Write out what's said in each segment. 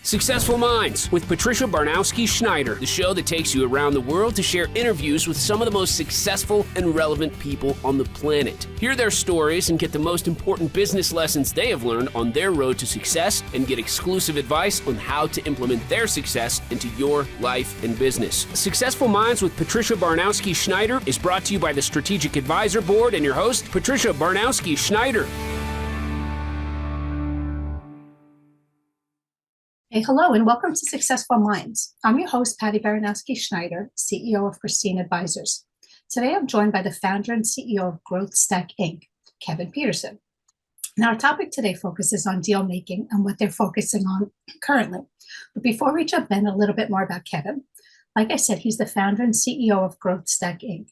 Successful Minds with Patricia Baronowski-Schneider, the show that takes you around the world to share interviews with some of the most successful and relevant people on the planet. Hear their stories and get the most important business lessons they have learned on their road to success and get exclusive advice on how to implement their success into your life and business. Successful Minds with Patricia Baronowski-Schneider is brought to you by the Strategic Advisor Board and your host, Patricia Baronowski-Schneider. Hey, hello, and welcome to Successful Minds. I'm your host, Patty Baronowski-Schneider, CEO of Christine Advisors. Today, I'm joined by the founder and CEO of GrowthStack, Inc., Kevin Petersen. Now, our topic today focuses on deal making and what they're focusing on currently. But before we jump in, a little bit more about Kevin. Like I said, he's the founder and CEO of GrowthStack, Inc.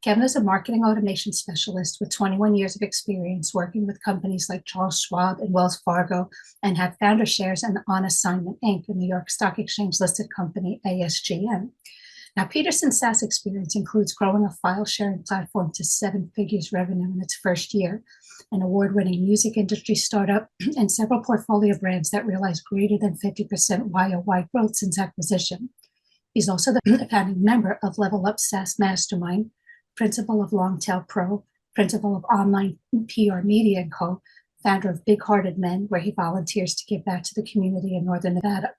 Kevin is a marketing automation specialist with 21 years of experience working with companies like Charles Schwab and Wells Fargo, and had founder shares in On Assignment, Inc., a New York Stock Exchange listed company, ASGN. Now, Peterson's SaaS experience includes growing a file sharing platform to 7 figures revenue in its first year, an award-winning music industry startup, and several portfolio brands that realized greater than 50% YOY growth since acquisition. He's also the founding member of Level Up SaaS Mastermind, principal of Longtail Pro, principal of Online PR Media & Co., founder of Big Hearted Men, where he volunteers to give back to the community in Northern Nevada.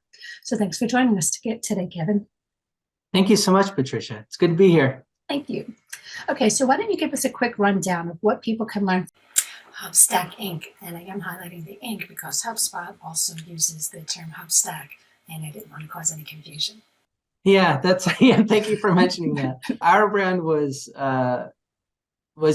So thanks for joining us today, Kevin. Thank you so much, Patricia. It's good to be here. Thank you. Okay, so why don't you give us a quick rundown of what people can learn from HubStack, Inc. And I am highlighting the Inc. because HubSpot also uses the term HubStack, and I didn't want to cause any confusion. Yeah, thank you for mentioning that. Our brand was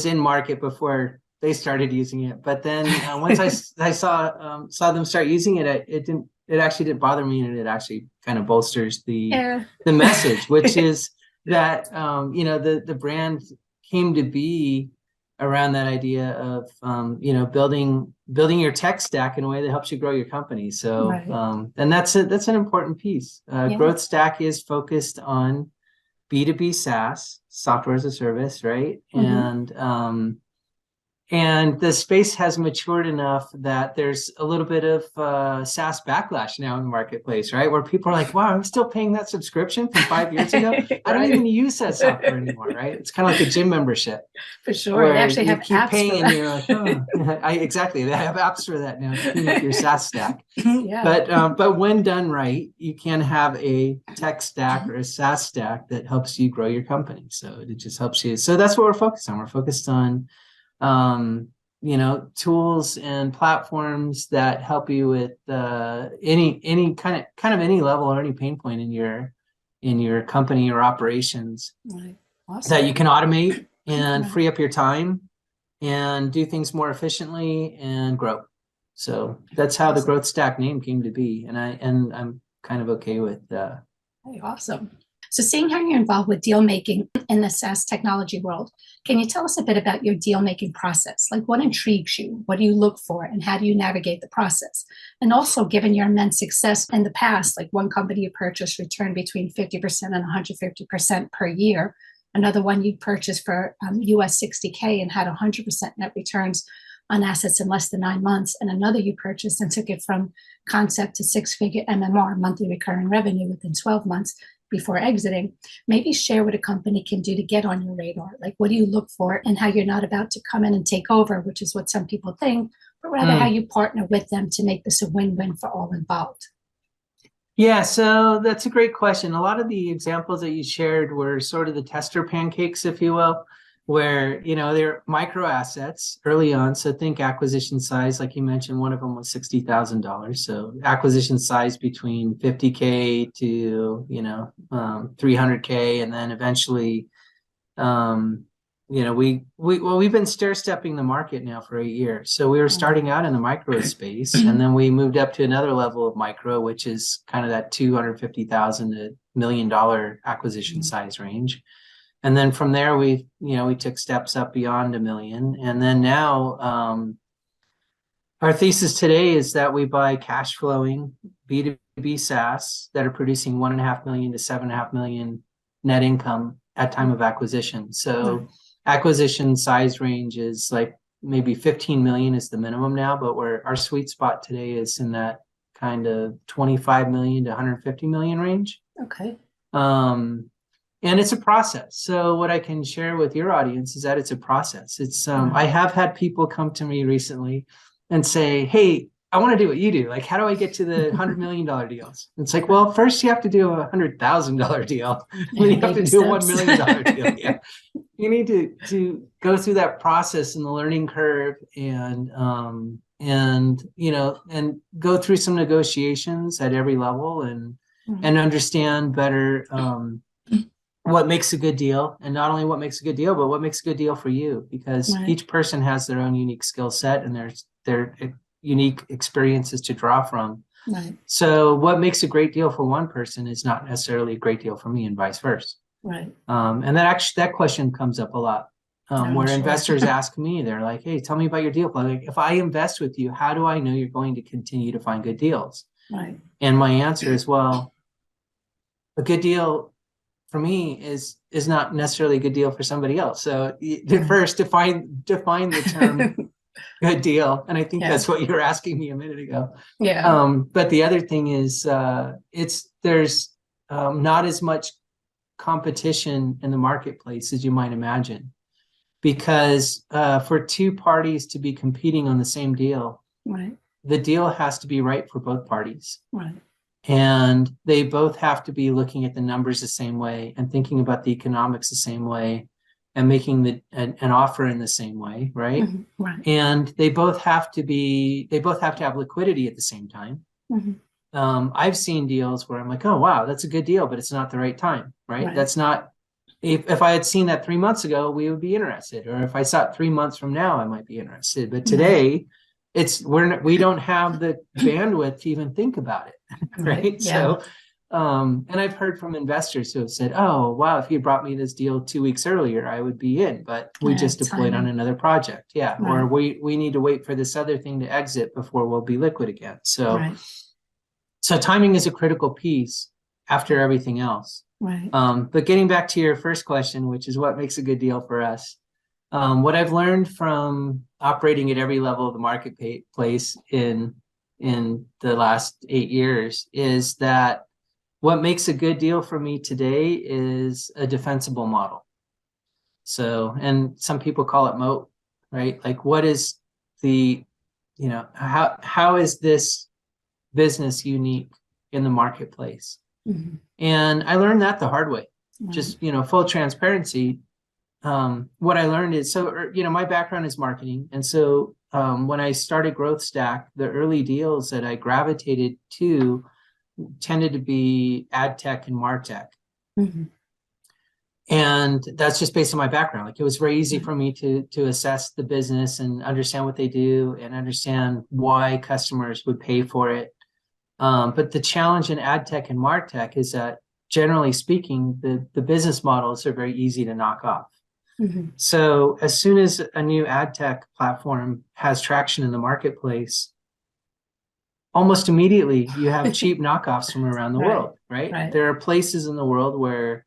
in market before they started using it, but then once I saw them start using it, it actually didn't bother me, and it actually kind of bolsters the message, which is that the brand came to be around that idea of building your tech stack in a way that helps you grow your company. So right. And that's an important piece. GrowthStack is focused on B2B SaaS, software as a service, right? Mm-hmm. And the space has matured enough that there's a little bit of SaaS backlash now in the marketplace, right? Where people are like, wow, I'm still paying that subscription from 5 years ago. I don't even use that software anymore, right? It's kind of like a gym membership. For sure. They actually have apps paying for that. And you're like, oh. Exactly. They have apps for that now to clean up your SaaS stack. Yeah. But when done right, you can have a tech stack or a SaaS stack that helps you grow your company. So it just helps you. So that's what we're focused on. We're focused on tools and platforms that help you with any kind of any level or any pain point in your company or operations. Right. Awesome. That you can automate and free up your time and do things more efficiently and grow. So that's how the GrowthStack name came to be, and I'm kind of okay with that. Hey, awesome. So seeing how you're involved with deal making in the SaaS technology world, can you tell us a bit about your deal making process? Like, what intrigues you? What do you look for? And how do you navigate the process? And also, given your immense success in the past, like one company you purchased returned between 50% and 150% per year. Another one you purchased for US 60K and had 100% net returns on assets in less than 9 months. And another you purchased and took it from concept to 6-figure MMR, monthly recurring revenue, within 12 months. Before exiting. Maybe share what a company can do to get on your radar. Like, what do you look for, and how you're not about to come in and take over, which is what some people think, but rather how you partner with them to make this a win-win for all involved. Yeah, so that's a great question. A lot of the examples that you shared were sort of the tester pancakes, if you will, where, they're micro assets early on. So think acquisition size, like you mentioned, one of them was $60,000. So acquisition size between 50K to, 300K. And then eventually, we've been stair-stepping the market now for 8 years. So we were starting out in the micro space, and then we moved up to another level of micro, which is kind of that $250,000 to $1 million acquisition size range. And then from there, we took steps up beyond $1 million. And then now our thesis today is that we buy cash flowing B2B SaaS that are producing $1.5 million to $7.5 million net income at time of acquisition. So acquisition size range is like maybe 15 million is the minimum now, but our sweet spot today is in that kind of 25 million to 150 million range. Okay. And it's a process. So what I can share with your audience is that it's a process. It's I have had people come to me recently and say, hey, I want to do what you do. Like, how do I get to the $100 million deals? It's like, well, first you have to do a $100,000 deal. And then you have to do a $1 million deal. Yeah. You need to go through that process and the learning curve and go through some negotiations at every level and understand better what makes a good deal, and not only what makes a good deal, but what makes a good deal for you, because each person has their own unique skill set and their unique experiences to draw from. Right. So what makes a great deal for one person is not necessarily a great deal for me, and vice versa. Right. And that question comes up a lot, where investors ask me, they're like, hey, tell me about your deal. Like, if I invest with you, how do I know you're going to continue to find good deals? Right. And my answer is, well, a good deal for me is not necessarily a good deal for somebody else. So first define the term good deal. And I think that's what you were asking me a minute ago. Yeah. But the other thing is there's not as much competition in the marketplace as you might imagine, because for two parties to be competing on the same deal, the deal has to be right for both parties. Right. And they both have to be looking at the numbers the same way and thinking about the economics the same way and making an offer in the same way, right? Mm-hmm. Right. And they both have to have liquidity at the same time. Mm-hmm. I've seen deals where I'm like, oh, wow, that's a good deal, but it's not the right time, right? That's not, if I had seen that 3 months ago, we would be interested. Or if I saw it 3 months from now, I might be interested. But today, we don't have the bandwidth to even think about it, right? Yeah. So, and I've heard from investors who have said, oh, wow, if you brought me this deal 2 weeks earlier, I would be in, but we just deployed on another project. Yeah. Or we need to wait for this other thing to exit before we'll be liquid again. So, so timing is a critical piece after everything else. Right. But getting back to your first question, which is what makes a good deal for us. What I've learned from operating at every level of the marketplace in the last 8 years is that what makes a good deal for me today is a defensible model. So, and some people call it moat, right? Like, what is how is this business unique in the marketplace? Mm-hmm. And I learned that the hard way. Just, full transparency. What I learned is, my background is marketing. And so when I started GrowthStack, the early deals that I gravitated to tended to be ad tech and martech. Mm-hmm. And that's just based on my background. Like, it was very easy for me to assess the business and understand what they do and understand why customers would pay for it. But the challenge in ad tech and martech is that, generally speaking, the business models are very easy to knock off. Mm-hmm. So as soon as a new ad tech platform has traction in the marketplace, almost immediately you have cheap knockoffs from around the world, right? There are places in the world where,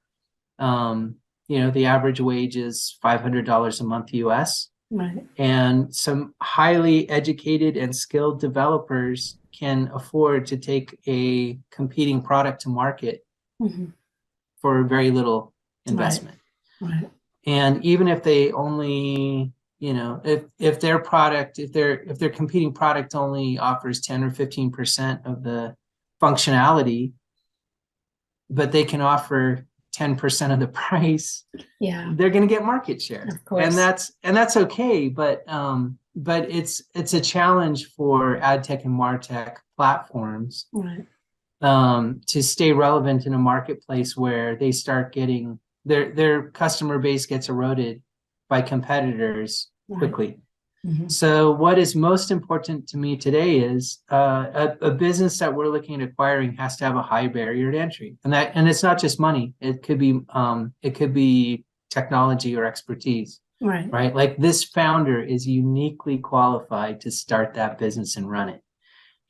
the average wage is $500 a month US. Right. And some highly educated and skilled developers can afford to take a competing product to market for very little investment. Right. And even if they only, if their competing product only offers 10 or 15% of the functionality, but they can offer 10% of the price, they're going to get market share. Of course. And that's okay. But it's a challenge for ad tech and martech platforms to stay relevant in a marketplace where they start getting their customer base gets eroded by competitors quickly. Mm-hmm. So what is most important to me today is a business that we're looking at acquiring has to have a high barrier to entry, and it's not just money. It could be technology or expertise. Right. Like, this founder is uniquely qualified to start that business and run it,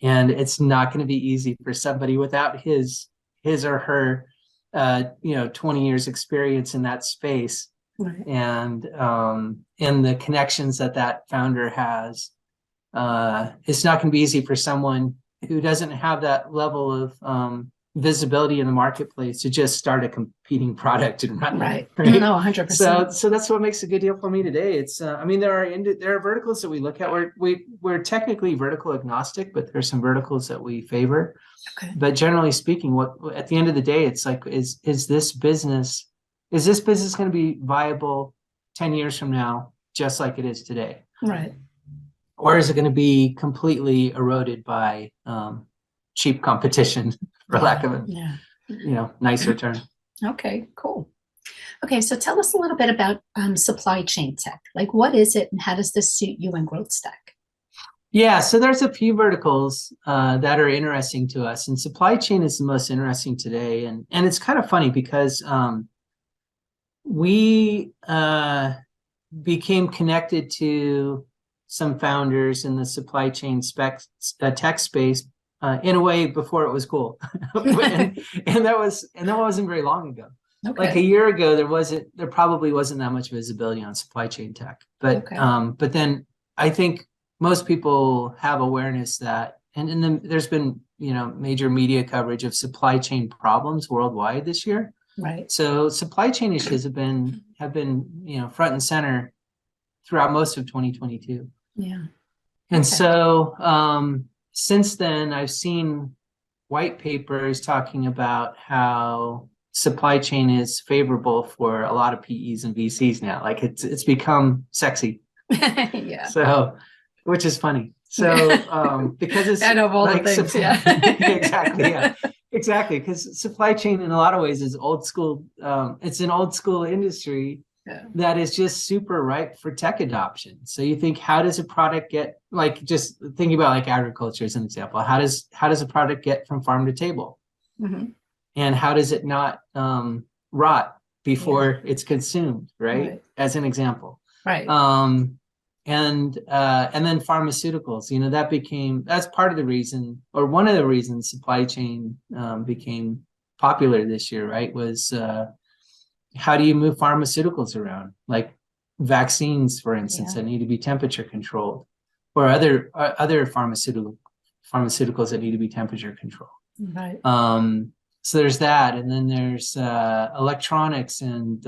and it's not going to be easy for somebody without his or her 20 years experience in that space. And the connections that founder has, it's not going to be easy for someone who doesn't have that level of visibility in the marketplace to just start a competing product and run Right. it, right? No, 100%. So that's what makes a good deal for me today. It's I mean, there are verticals that we look at. We're technically vertical agnostic, but there's some verticals that we favor. Okay. But generally speaking, what at the end of the day, it's like, is this business going to be viable 10 years from now, just like it is today? Right. Or is it going to be completely eroded by cheap competition, for lack of a nicer term? Okay, cool. Okay, so tell us a little bit about supply chain tech. Like, what is it, and how does this suit you in GrowthStack? Yeah, so there's a few verticals that are interesting to us, and supply chain is the most interesting today. And it's kind of funny because we became connected to some founders in the supply chain tech space in a way before it was cool, and that wasn't very long ago. Okay. Like a year ago, there probably wasn't that much visibility on supply chain tech, but but then I think most people have awareness that, and there's been major media coverage of supply chain problems worldwide this year. Right. So supply chain issues have been front and center throughout most of 2022. Yeah. And so since then, I've seen white papers talking about how supply chain is favorable for a lot of PEs and VCs now. Like it's become sexy. Yeah. So, which is funny. So because it's out of all like the things, yeah. Exactly, yeah. Exactly, because supply chain in a lot of ways is old school. It's an old school industry that is just super ripe for tech adoption. So you think, how does a product get, like, just thinking about like agriculture as an example, how does a product get from farm to table? Mm-hmm. And how does it not rot before it's consumed, right? As an example. Right. And then pharmaceuticals, that's part of the reason, or one of the reasons supply chain became popular this year, right? Was how do you move pharmaceuticals around, like vaccines, for instance, that need to be temperature controlled, or other pharmaceuticals that need to be temperature controlled. Right. So there's that, and then there's electronics, and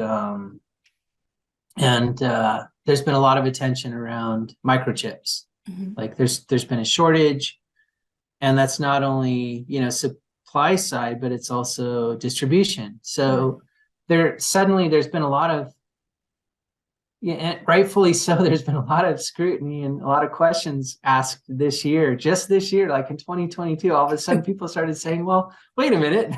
there's been a lot of attention around microchips. Mm-hmm. Like there's been a shortage, and that's not only supply side, but it's also distribution. So there's been a lot of, and rightfully so, there's been a lot of scrutiny and a lot of questions asked this year, like in 2022. All of a sudden people started saying, well, wait a minute,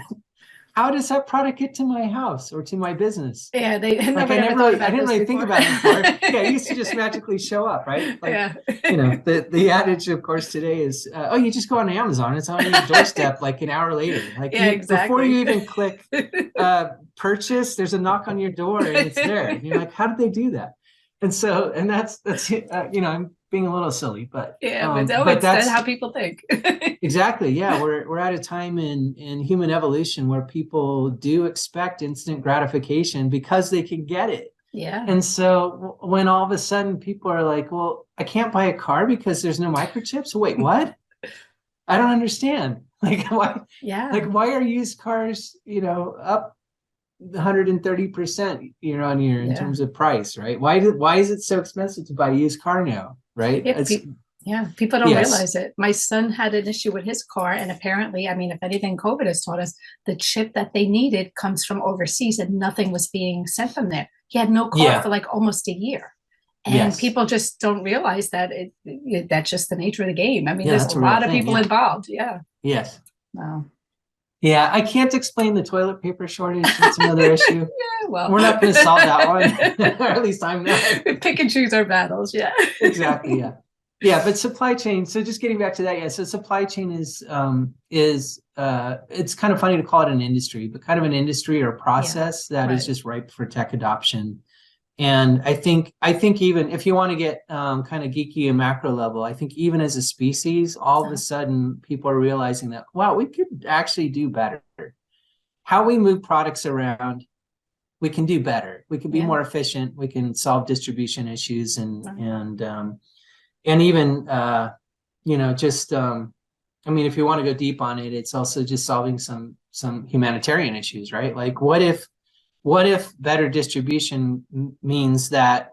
how does that product get to my house or to my business? Yeah, I didn't really think about it before. Yeah, it used to just magically show up, right? Like, the adage, of course, today is, you just go on Amazon, it's on your doorstep like an hour later. Like exactly. Before you even click purchase, there's a knock on your door and it's there. And you're like, how did they do that? And so, and that's I'm being a little silly, but that's how people think. Exactly. Yeah, we're at a time in human evolution where people do expect instant gratification because they can get it. Yeah. And so when all of a sudden people are like, well, I can't buy a car because there's no microchips. Wait, what? I don't understand. Like, why? Yeah. Like, why are used cars, up 130% year on year in terms of price, right? Why is it so expensive to buy a used car now, right? People don't realize it. My son had an issue with his car, and apparently, if anything COVID has taught us, the chip that they needed comes from overseas and nothing was being sent from there. He had no car for like almost a year. And people just don't realize that that's just the nature of the game. There's a lot of people involved. Yeah. Yes. Wow. Yeah, I can't explain the toilet paper shortage. That's another issue. Well, we're not going to solve that one. Or at least I'm not. We pick and choose our battles. Yeah. Exactly. Yeah. Yeah, but supply chain. So just getting back to that. Yeah. So supply chain is it's kind of funny to call it an industry, but kind of an industry or process that is just ripe for tech adoption. And I think even if you want to get kind of geeky and macro level, I think even as a species, all of a sudden people are realizing that, wow, we could actually do better. How we move products around, we can do better. We can be more efficient. We can solve distribution issues and even just I mean, if you want to go deep on it, it's also just solving some humanitarian issues, right? Like, what if better distribution means that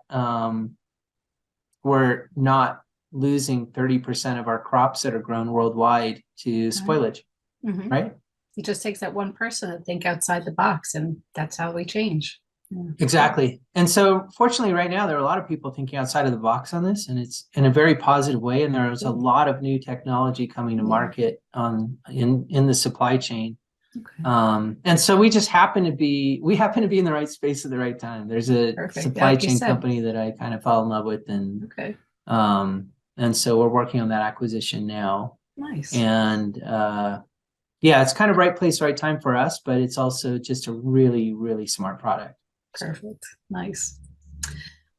we're not losing 30% of our crops that are grown worldwide to spoilage, right? It just takes that one person to think outside the box, and that's how we change. Exactly. And so fortunately right now there are a lot of people thinking outside of the box on this, and it's in a very positive way. And there's a lot of new technology coming to market in the supply chain. And so we just happen to be in the right space at the right time. There's a supply chain company that I kind of fell in love with, and so we're working on that acquisition now. Nice. And it's kind of right place, right time for us, but it's also just a really, really smart product. Perfect. Nice.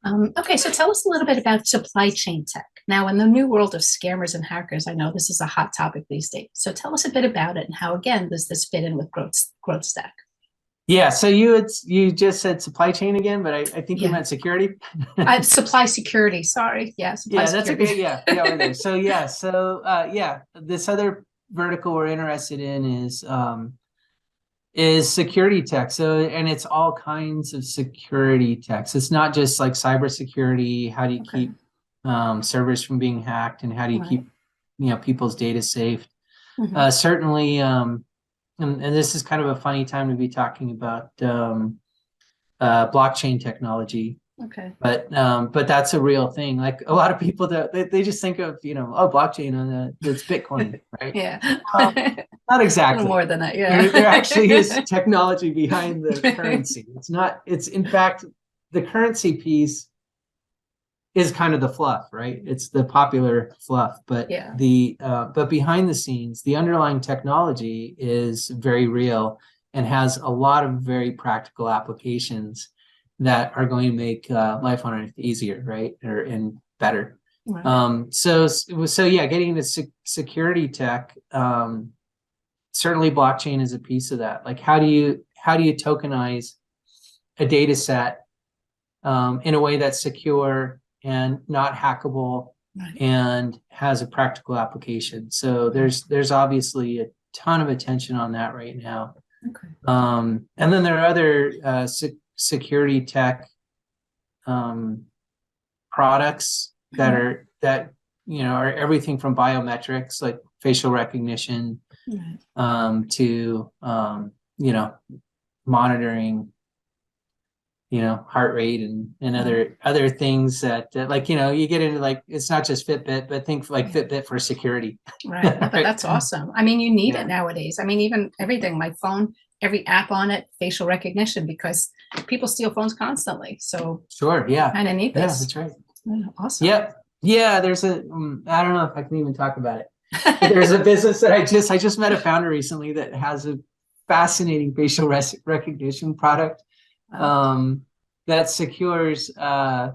Okay, so tell us a little bit about supply chain tech. Now, in the new world of scammers and hackers, I know this is a hot topic these days. So tell us a bit about it, and how, again, does this fit in with GrowthStack? Yeah, so you just said supply chain again, but I think you meant security. Supply security, sorry. Yeah, supply security. That's okay. Yeah, we're there. So this other vertical we're interested in is security tech. So, and it's all kinds of security tech. So it's not just like cybersecurity. How do you keep servers from being hacked, and how do you keep people's data safe? Certainly, and this is kind of a funny time to be talking about blockchain technology. But that's a real thing. Like, a lot of people they just think of blockchain it's Bitcoin, right? Not exactly. More than that. Yeah. There actually is technology behind the currency. It's not. It's, in fact, the currency piece is kind of the fluff, right? It's the popular fluff, but but behind the scenes, the underlying technology is very real and has a lot of very practical applications that are going to make life on Earth easier, right? And better. So getting into security tech, certainly blockchain is a piece of that. Like, how do you tokenize a data set in a way that's secure and not hackable and has a practical application? So there's obviously a ton of attention on that right now. And then there are other security tech products that are everything from biometrics, like facial recognition, to monitoring heart rate and other things that you get into, like, it's not just Fitbit, but think like Fitbit for security. Right. But that's awesome. I mean, you need it nowadays. I mean, even everything, my phone, every app on it, facial recognition, because people steal phones constantly. So kind of need this. Yeah, that's right. Awesome. Yeah. There's I don't know if I can even talk about it. There's a business that I just met a founder recently that has a fascinating facial recognition product that secures like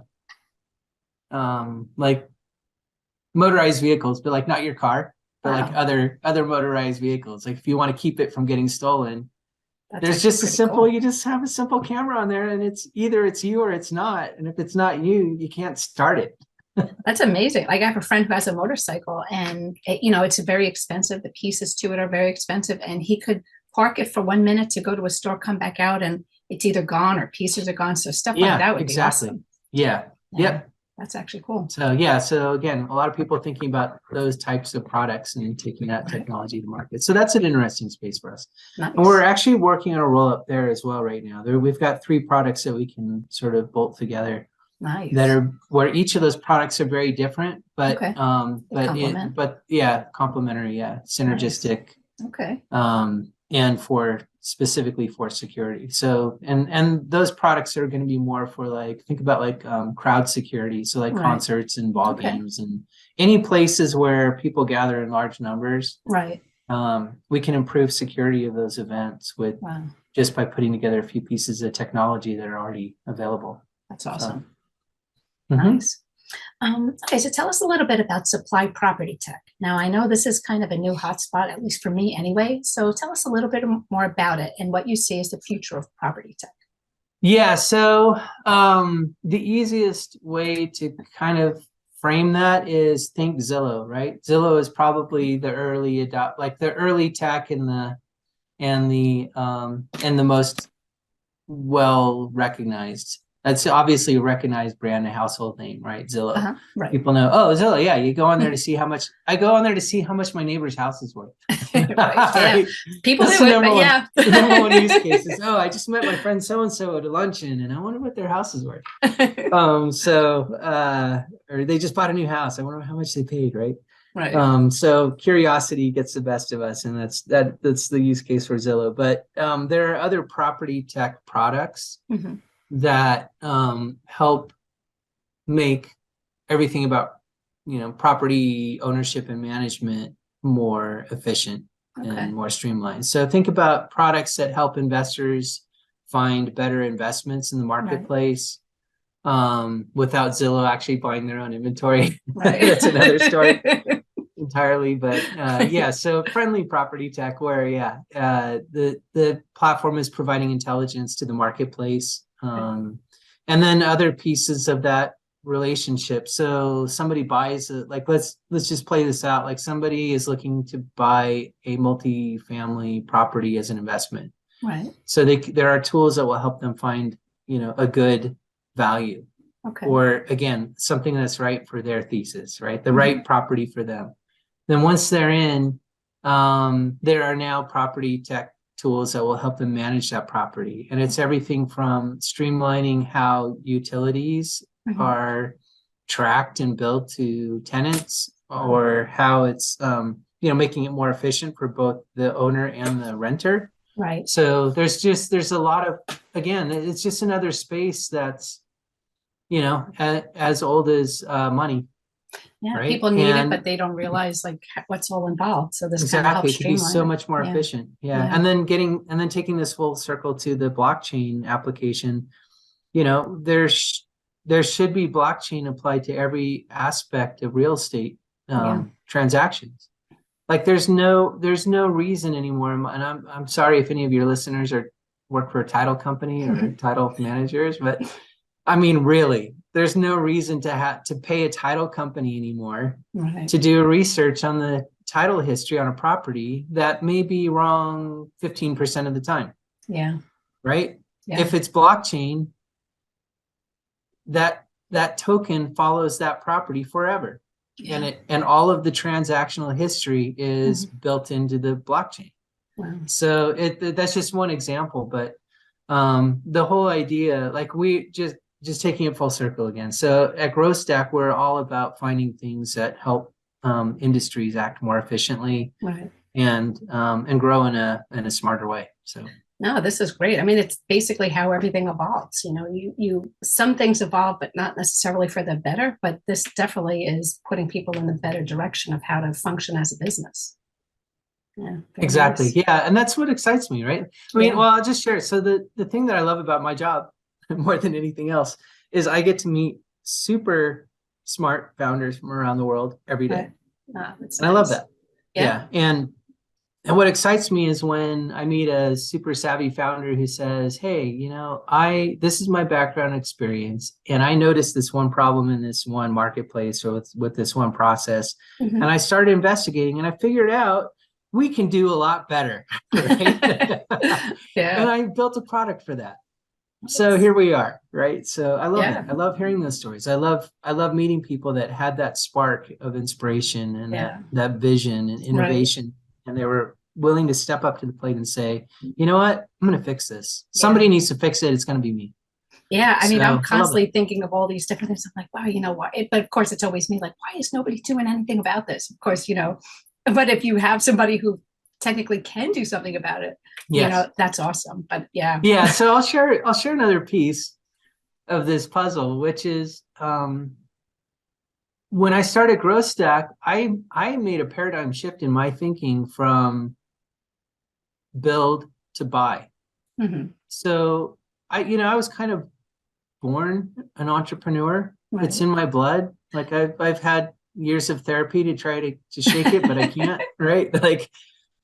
motorized vehicles, but like not your car, but like other motorized vehicles. Like, if you want to keep it from getting stolen, there's just you just have a simple camera on there, and it's either it's you or it's not. And if it's not you, you can't start it. That's amazing. Like, I have a friend who has a motorcycle, and it's very expensive. The pieces to it are very expensive, and he could park it for 1 minute to go to a store, come back out, and it's either gone or pieces are gone. So stuff like that would be awesome. Yep. That's actually cool. So again, a lot of people thinking about those types of products and taking that technology to market. So that's an interesting space for us. Nice. And we're actually working on a roll up there as well right now. We've got 3 products that we can sort of bolt together. Nice. That are where each of those products are very different, but complementary, synergistic. Nice. And specifically for security. So and those products are going to be more for, like, think about like crowd security. So like concerts and ball games and any places where people gather in large numbers. Right. We can improve security of those events just by putting together a few pieces of technology that are already available. That's awesome. Nice. Okay, so tell us a little bit about supply property tech. Now, I know this is kind of a new hotspot, at least for me anyway. So tell us a little bit more about it and what you see as the future of property tech. Yeah, so the easiest way to kind of frame that is, think Zillow, right? Zillow is probably the early tech and the most well recognized. That's obviously a recognized brand, a household name, right? Zillow. Right. People know, oh, Zillow, yeah, you go on there to see how much. I go on there to see how much my neighbor's house is worth. Right. Yeah. Right? People That's do the it, but yeah. the number one use case is, oh, I just met my friend so-and-so at a luncheon and I wonder what their house is worth. Or they just bought a new house. I wonder how much they paid, right? Right. So curiosity gets the best of us, and that's the use case for Zillow. But there are other property tech products that help make everything about property ownership and management more efficient and more streamlined. So think about products that help investors find better investments in the marketplace without Zillow actually buying their own inventory. Right. That's another story entirely. But so friendly property tech where the platform is providing intelligence to the marketplace. And then other pieces of that relationship. So somebody buys let's just play this out. Like somebody is looking to buy a multi-family property as an investment. Right. So there are tools that will help them find, a good value. Okay. Or again, something that's right for their thesis, right? The right property for them. Then once they're in, there are now property tech tools that will help them manage that property. And it's everything from streamlining how utilities are tracked and billed to tenants, or how it's making it more efficient for both the owner and the renter. Right. So there's a lot of, again, it's just another space that's as old as money. Yeah, right? people need it, but they don't realize what's all involved. So this kind of helps Exactly, it could be streamline so it. much more efficient. Yeah. And then taking this full circle to the blockchain application, there should be blockchain applied to every aspect of real estate transactions. Like there's no reason anymore. And I'm sorry if any of your listeners work for a title company or title managers, but I mean, really, there's no reason to pay a title company anymore to do research on the title history on a property that may be wrong 15% of the time. Yeah. Right? Yeah. If it's blockchain, that token follows that property forever. Yeah. And all of the transactional history is built into the blockchain. Wow. So that's just one example, but the whole idea, like we just taking it full circle again. So at GrowthStack, we're all about finding things that help industries act more efficiently, and grow in a smarter way. So no, this is great. I mean, it's basically how everything evolves. You some things evolve, but not necessarily for the better. But this definitely is putting people in the better direction of how to function as a business. Yeah, exactly. Nice. Yeah, and that's what excites me, right? I mean, well, I'll just share. So the thing that I love about my job more than anything else is I get to meet super smart founders from around the world every day. That's nice. I love that. Yeah. And what excites me is when I meet a super savvy founder who says, hey, this is my background experience, and I noticed this one problem in this one marketplace or with this one process. And I started investigating and I figured out we can do a lot better. Right? And I built a product for that. So here we are, right? So I love it. I love hearing those stories. I love meeting people that had that spark of inspiration and that vision and innovation, and they were willing to step up to the plate and say, you know what, I'm going to fix this. Somebody needs to fix it. It's going to be me. Yeah, I mean, I'm constantly thinking of all these different things. I'm like, wow, why? But of course, it's always me. Like, why is nobody doing anything about this? Of course, but if you have somebody who technically can do something about it, that's awesome. But yeah. So I'll share another piece of this puzzle, which is when I started GrowthStack, I made a paradigm shift in my thinking from build to buy. So I was kind of born an entrepreneur. It's in my blood. Like I've had years of therapy to try to shake it, but I can't. Right? Like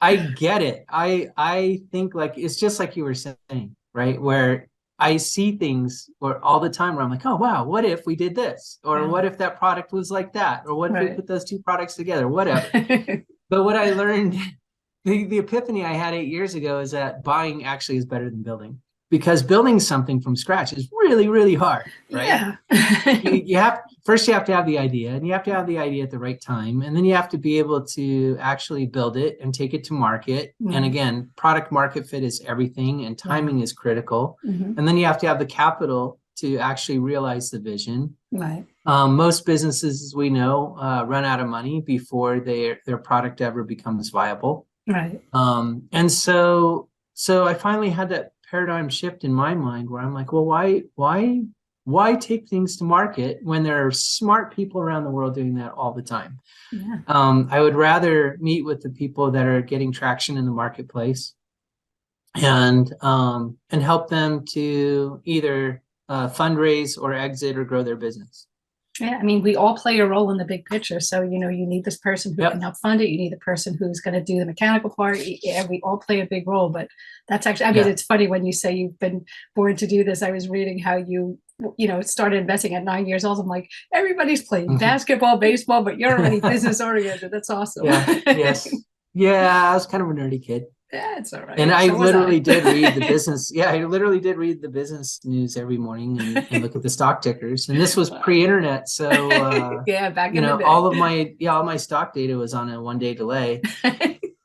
I get it. I think like it's just like you were saying, right? Where I see things all the time where I'm like, oh, wow, what if we did this? Or what if that product was like that? Or what if we put those two products together? Whatever. But what I learned, the epiphany I had 8 years ago is that buying actually is better than building, because building something from scratch is really, really hard, right? Yeah. you have to have the idea, and you have to have the idea at the right time. And then you have to be able to actually build it and take it to market. And again, product market fit is everything, and timing is critical. And then you have to have the capital to actually realize the vision. Right. Most businesses, as we know, run out of money before their product ever becomes viable. Right. And so I finally had that paradigm shift in my mind where I'm like, well, why take things to market when there are smart people around the world doing that all the time? Yeah. I would rather meet with the people that are getting traction in the marketplace and help them to either fundraise or exit or grow their business. Yeah, I mean, we all play a role in the big picture. So, you need this person who can help fund it. You need the person who's going to do the mechanical part. Yeah, we all play a big role. But that's actually, I mean, it's funny when you say you've been born to do this. I was reading how you started investing at 9 years old. I'm like, everybody's playing basketball, baseball, but you're already business oriented. That's awesome. Yeah, yes. Yeah, I was kind of a nerdy kid. Yeah, it's all right. And I literally did read the business. Yeah, I literally did read the business news every morning and look at the stock tickers. And this was pre-internet, so yeah, back in the day. all my stock data was on a 1-day delay.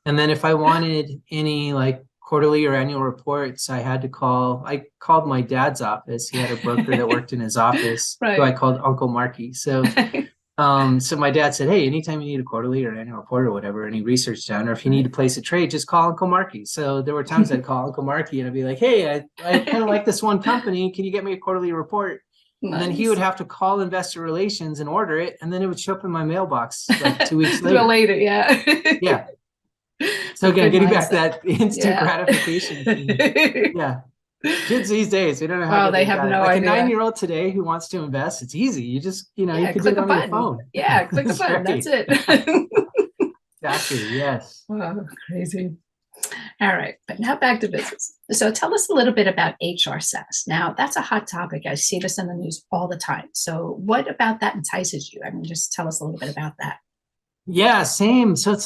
And then if I wanted any like quarterly or annual reports, I called my dad's office. He had a broker that worked in his office, who I called Uncle Marky. So so my dad said, hey, anytime you need a quarterly or annual report or whatever, any research done, or if you need to place a trade, just call Uncle Marky. So there were times I'd call Uncle Marky and I'd be like, hey, I kind of like this one company. Can you get me a quarterly report? Nice. And then he would have to call investor relations and order it. And then it would show up in my mailbox like 2 weeks later. Yeah. Yeah. So again, getting back to that instant gratification thing. Yeah. Kids these days, they don't know how. Oh, they have no idea. A 9-year-old today who wants to invest, it's easy. You just, you can do it on your phone. Yeah, click the button. That's it. Exactly. Yes. Wow, crazy. All right, but now back to business. So tell us a little bit about HR Saas. Now, that's a hot topic. I see this in the news all the time. So what about that entices you? I mean, just tell us a little bit about that. Yeah, same. So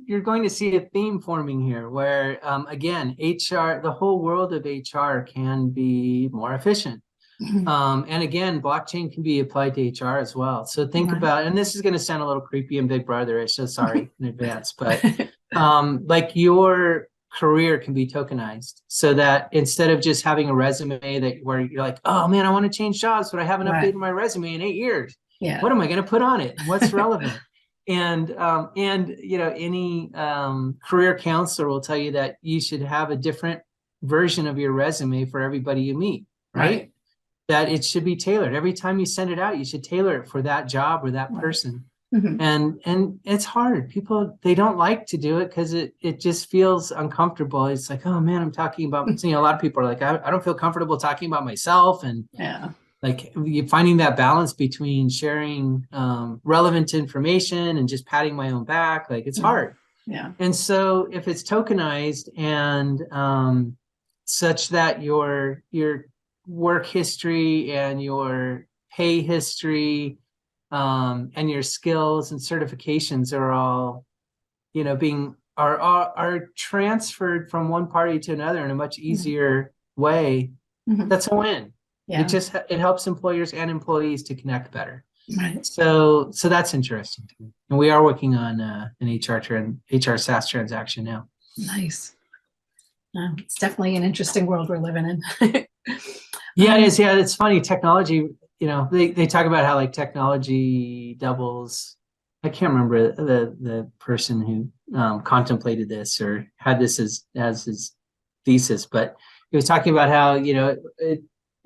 you're going to see a theme forming here where, again, HR, the whole world of HR can be more efficient. And again, blockchain can be applied to HR as well. So think about, and this is going to sound a little creepy and Big Brother-ish, so sorry in advance, but like your career can be tokenized so that instead of just having a resume where you're like, oh man, I want to change jobs, but I haven't updated my resume in 8 years. Yeah. What am I going to put on it? What's relevant? And any career counselor will tell you that you should have a different version of your resume for everybody you meet, right? That it should be tailored. Every time you send it out, you should tailor it for that job or that person. And it's hard. People, they don't like to do it because it just feels uncomfortable. It's like, oh man, I'm talking about, a lot of people are like, I don't feel comfortable talking about myself. And like you're finding that balance between sharing relevant information and just patting my own back, like it's hard. Yeah. And so if it's tokenized and such that your work history and your pay history and your skills and certifications are all, are transferred from one party to another in a much easier way, that's a win. Yeah. It helps employers and employees to connect better. Right. So that's interesting to me. And we are working on an HR SaaS transaction now. Nice. It's definitely an interesting world we're living in. Yeah, it is. Yeah, it's funny. Technology, they talk about how like technology doubles. I can't remember the person who contemplated this or had this as his thesis, but he was talking about how,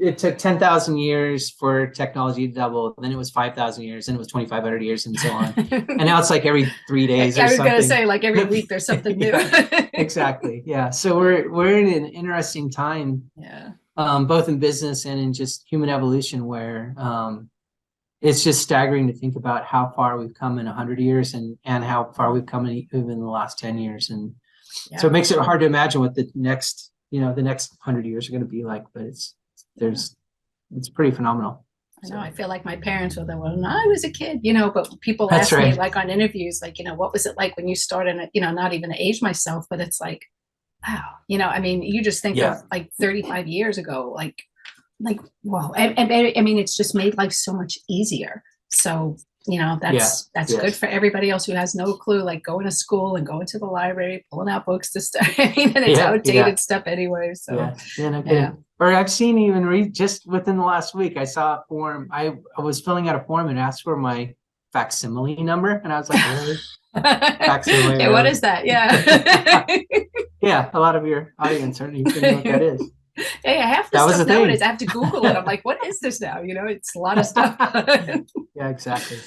it took 10,000 years for technology to double. Then it was 5,000 years, and it was 2,500 years, and so on. And now it's like every 3 days or something. I was going to say, like every week there's something new. Exactly. Yeah. So we're in an interesting time. Yeah. Both in business and in just human evolution, where it's just staggering to think about how far we've come in 100 years and how far we've come in even the last 10 years. And so it makes it hard to imagine what the next the next 100 years are going to be like, but it's pretty phenomenal. I know. I feel like my parents were there when I was a kid, but people That's ask me right. like on interviews, like, what was it like when you started, not even to age myself, but it's like, wow, I mean, you just think of like 35 years ago, like, wow. And I mean, it's just made life so much easier. So, that's good for everybody else who has no clue, like going to school and going to the library, pulling out books to study. I mean, and it's outdated stuff anyway. So, no kidding. Or I've seen even just within the last week, I saw a form. I was filling out a form and asked for my facsimile number. And I was like, really? Facsimile. Yeah, what is that? Yeah. Yeah, a lot of your audience aren't even know what that is. Hey, I have this stuff nowadays. I have to Google it. I'm like, what is this now? It's a lot of stuff. Yeah, exactly.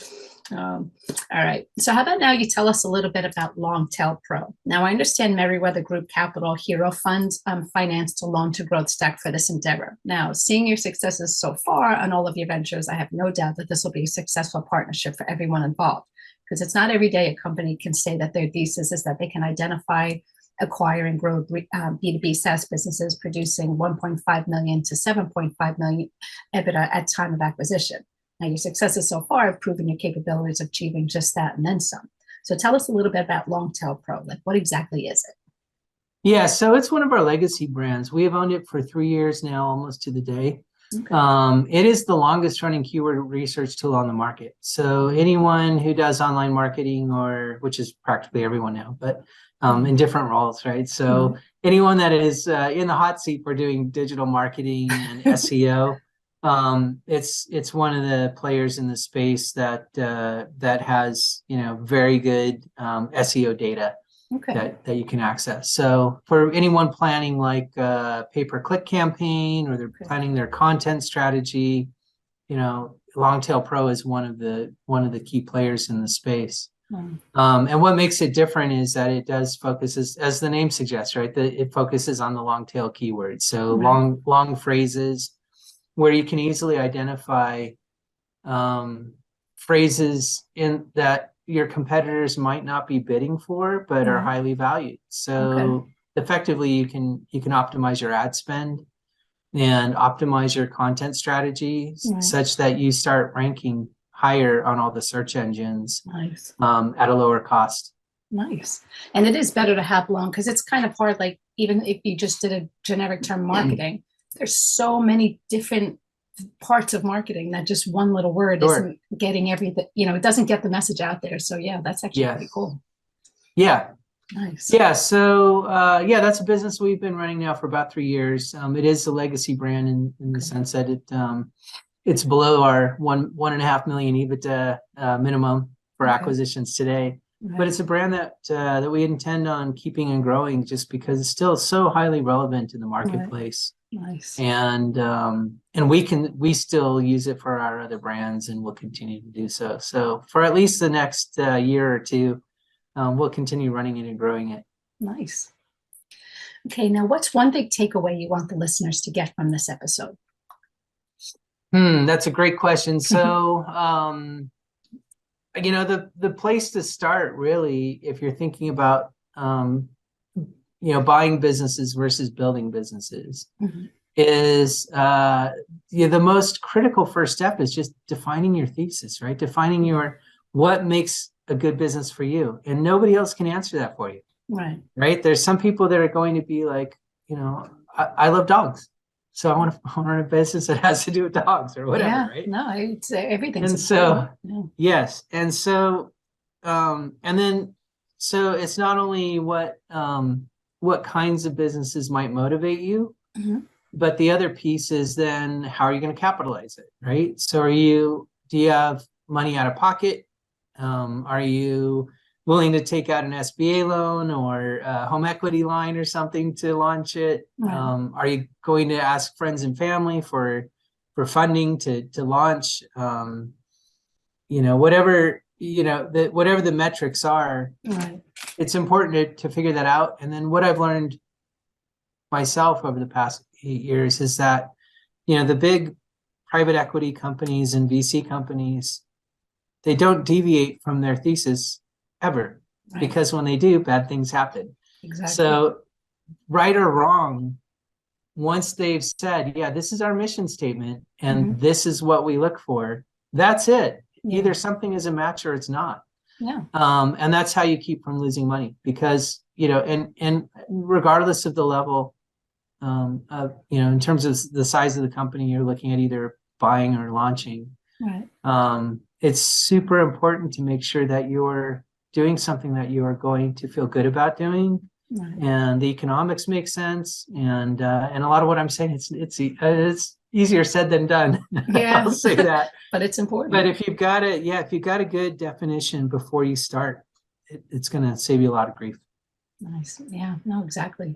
All right. So how about now you tell us a little bit about Longtail Pro. Now, I understand Meriwether Group Capital Hero Funds financed a loan to GrowthStack for this endeavor. Now, seeing your successes so far on all of your ventures, I have no doubt that this will be a successful partnership for everyone involved, because it's not every day a company can say that their thesis is that they can identify, acquire, and grow B2B SaaS businesses producing 1.5 million to 7.5 million EBITDA at time of acquisition. Now, your successes so far have proven your capabilities of achieving just that and then some. So tell us a little bit about Longtail Pro. Like, what exactly is it? Yeah, so it's one of our legacy brands. We have owned it for 3 years now, almost to the day. Okay. It is the longest running keyword research tool on the market. So anyone who does online marketing, which is practically everyone now, but in different roles, right? So anyone that is in the hot seat for doing digital marketing and SEO, it's one of the players in the space that has very good SEO data that you can access. So for anyone planning like a pay-per-click campaign, or they're planning their content strategy, Longtail Pro is one of the key players in the space. And what makes it different is that it does focus, as the name suggests, right? It focuses on the long tail keywords. So long phrases where you can easily identify phrases in that your competitors might not be bidding for, but are highly valued. So effectively, you can optimize your ad spend and optimize your content strategy such that you start ranking higher on all the search engines at a lower cost. Nice. And it is better to have long, because it's kind of hard, like even if you just did a generic term marketing, there's so many different parts of marketing that just one little word isn't getting everything, it doesn't get the message out there. So that's actually pretty cool. Yeah. Nice. Yeah. So that's a business we've been running now for about 3 years. It is a legacy brand in the sense that it's below our 1.5 million EBITDA minimum for acquisitions today. But it's a brand that we intend on keeping and growing, just because it's still so highly relevant in the marketplace. Nice. And we still use it for our other brands, and we'll continue to do so. So for at least the next year or two, we'll continue running it and growing it. Nice. Okay, now what's one big takeaway you want the listeners to get from this episode? That's a great question. So, the place to start, really, if you're thinking about, buying businesses versus building businesses, is the most critical first step is just defining your thesis, right? Defining what makes a good business for you, and nobody else can answer that for you. Right. There's some people that are going to be like, I love dogs, so I want to run a business that has to do with dogs or whatever, right? No, it's everything. And so, yes. And so, so it's not only what kinds of businesses might motivate you, but the other piece is then how are you going to capitalize it, right? So do you have money out of pocket? Are you willing to take out an SBA loan or a home equity line or something to launch it? Are you going to ask friends and family for funding to launch? Whatever the metrics are, it's important to figure that out. And then what I've learned myself over the past 8 years is that the big private equity companies and VC companies, they don't deviate from their thesis ever, because when they do, bad things happen. Exactly. So right or wrong, once they've said, yeah, this is our mission statement and this is what we look for, that's it. Yeah. Either something is a match or it's not. Yeah. And that's how you keep from losing money, because, and regardless of the level, in terms of the size of the company you're looking at either buying or launching, right. It's super important to make sure that you're doing something that you are going to feel good about doing, Right. and the economics make sense. And a lot of what I'm saying, it's easier said than done. Yeah. I'll say that. But it's important. But if you've got a good definition before you start, it's going to save you a lot of grief. Nice. Yeah, no, exactly.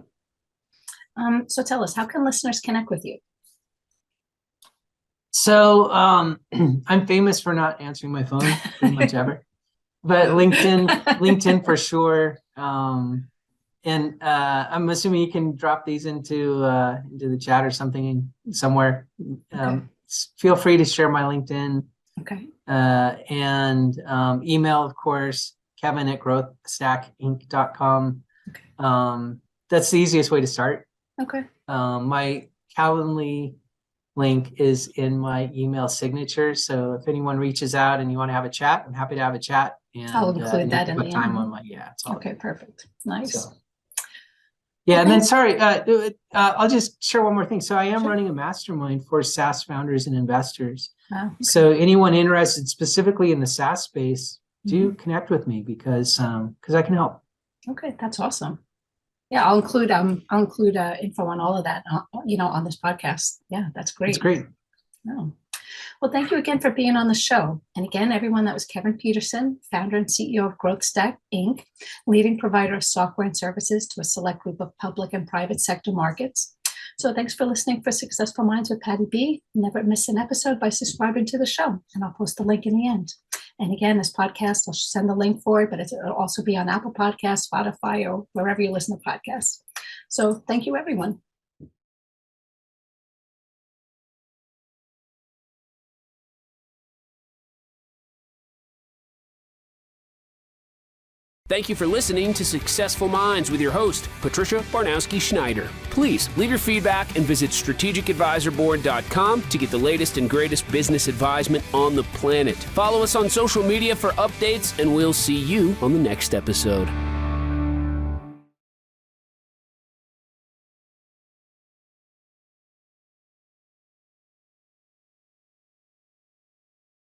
So tell us, how can listeners connect with you? So I'm famous for not answering my phone pretty much ever, but LinkedIn for sure. And I'm assuming you can drop these into the chat or something somewhere. Okay. Feel free to share my LinkedIn. Okay. And email, of course, kevin@growthstackinc.com. Okay. That's the easiest way to start. Okay. My Calendly link is in my email signature. So if anyone reaches out and you want to have a chat, I'm happy to have a chat. And I'll include that in the time end. on my, it's all Okay, perfect. Nice. So, yeah, and then sorry, I'll just share one more thing. So I am Sure. running a mastermind for SaaS founders and investors. Wow. Okay. So anyone interested specifically in the SaaS space, do connect with me because I can help. Okay, that's awesome. Yeah, I'll include info on all of that, on this podcast. Yeah, that's great. It's great. No. Well, thank you again for being on the show. And again, everyone, that was Kevin Petersen, founder and CEO of GrowthStack, Inc., leading provider of software and services to a select group of public and private sector markets. So thanks for listening for Successful Minds with Patty B. Never miss an episode by subscribing to the show, and I'll post the link in the end. And again, this podcast, I'll send the link for it, but it'll also be on Apple Podcasts, Spotify, or wherever you listen to podcasts. So thank you, everyone. Thank you for listening to Successful Minds with your host, Patricia Baronowski-Schneider. Please leave your feedback and visit strategicadvisorboard.com to get the latest and greatest business advisement on the planet. Follow us on social media for updates, and we'll see you on the next episode.